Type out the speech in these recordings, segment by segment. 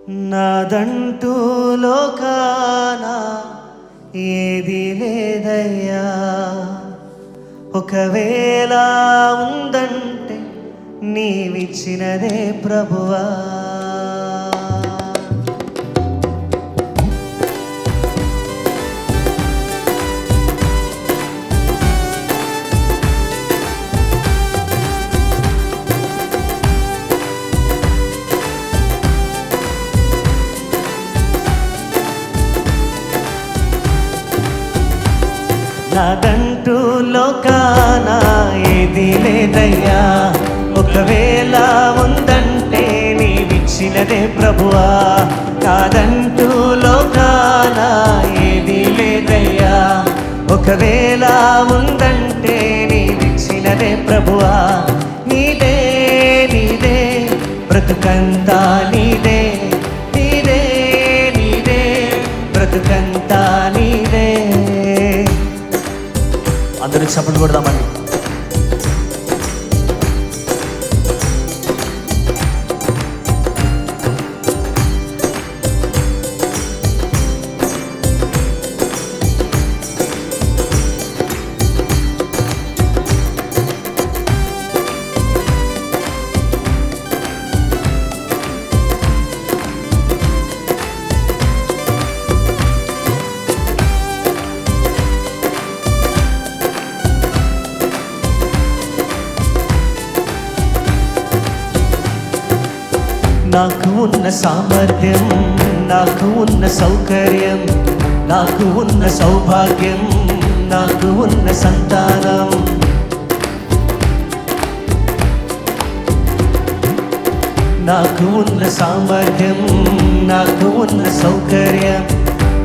నాదంటూ లోకాన ఏది లేదయ్యా, ఒకవేళ ఉందంటే నీవిచ్చినదే ప్రభువా. నాదంటూ లోకాన ఏది లేదయ్యా, ఒకవేళ ఉందంటే నీవిచ్చినదే ప్రభువా. నాదంటూ లోకాన ఏది లేదయ్యా, ఒకవేళ ఉందంటే నీవిచ్చినదే ప్రభువా. నీదే నీదే బ్రతుకంతా నీదే, నీదే నీదే బ్రతుకంతా నీదే. అందరూ చప్పట్లు కొడదామండి. నాకు ఉన్న సామర్థ్యం, నాకు ఉన్న సౌకర్యం, నాకు ఉన్న సౌభాగ్యం, నాకు ఉన్న సంతానం, నాకు ఉన్న సామర్థ్యం, నాకు ఉన్న సౌకర్యం,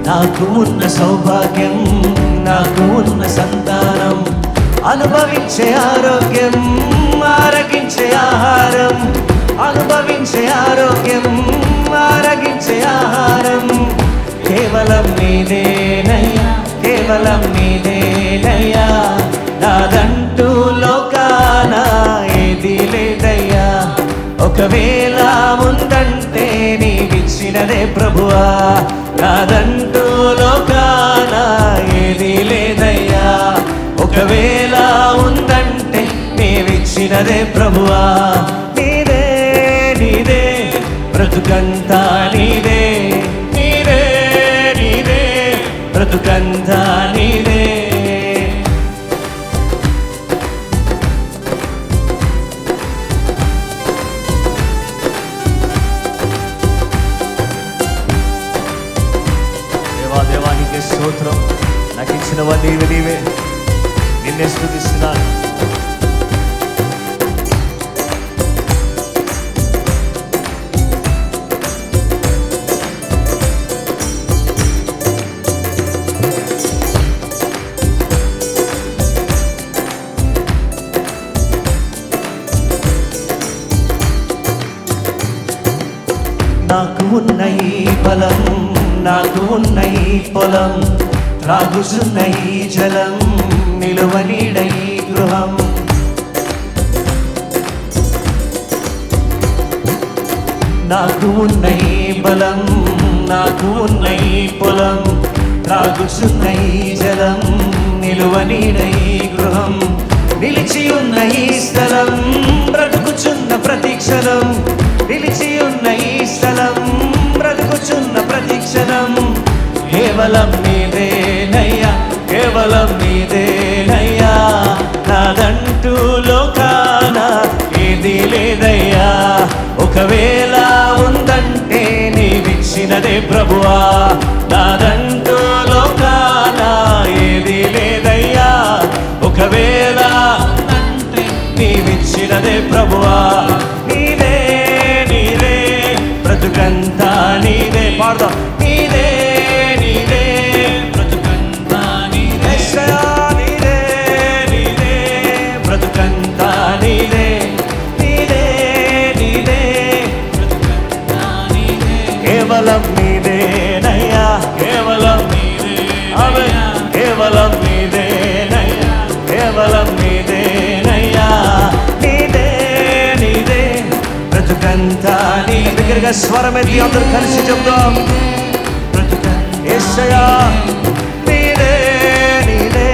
నాకు ఉన్న సౌభాగ్యం, నాకు ఉన్న సంతానం, అనుభవించే ఆరోగ్యం, ఆరగించే ఆహారం, అనుభవించే ఆరోగ్యం, ఆరగించే ఆహారం, కేవలం నీదేనయ్యా, కేవలం నీదేనయ్యా. నాదంటూ లోకాన ఏది లేదయ్యా, ఒకవేళ ఉందంటే నీవిచ్చినదే ప్రభువా. నాదంటూ లోకాన ఏది లేదయ్యా, ఒకవేళ ఉందంటే నీవిచ్చినదే ప్రభువా. నీదే నీదే బ్రతుకంతా నీదే, నీదే నీదే బ్రతుకంతా నీదే. దేవానికి స్తోత్రం. నాకు ఇచ్చినవన్నీ నీవే, నిన్నే స్తుతిస్తున్నాను. నాకు ఉన్న ఈ బలం, నాకు ఉన్న ఈ పొలం, త్రాగుచున్న ఈ జలం, నిలువనీడ ఈ గృహం, నాకు ఉన్న ఈ బలం, నాకు ఉన్న ఈ పొలం, త్రాగుచున్న ఈ జలం, నిలువనీడ ఈ గృహం, నిలిచి ఉన్న ఈ స్థలం, బ్రతుకుచున్న ప్రతిక్షణం, నిలిచి ఉన్న ఈ స్థలం, బ్రతుకుచున్న ప్రతిక్షణం, కేవలం నీదేనయ్యా, కేవలం నీదేనయ్యా. నాదంటూ లోకాన ఏది లేదయ్యా, ఒకవేళ ఉందంటే నీవిచ్చినదే ప్రభువా. నాదంటూ లోకాన ఏది లేదయ్యా, ఒకవేళ ఉందంటే నీవిచ్చినదే ప్రభువా. నీదే నీదే బ్రతుకంతా నీదే. పాడదాం. నీదే నీదే బ్రతుకంతా నీదే, నీదే నీదే బ్రతుకంతా నీదే, నీదే నీదే బ్రతుకంతా నీదే. కేవలం నీదేనయ్యా, కేవలం నీదేనయ్యా, కేవలం నీదేనయ్యా, కేవలం నీదేనయ్యా. నీదే నీదే బ్రతుకంతా నీదే. బిగ్గరగా స్వరమెత్తి అందరూ కలిసి చెప్దాం. యేసయ్యా నీదే నీదే,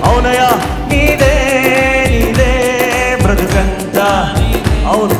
అవునయ్యా నీదే నీదే బ్రతుకంతా. అవును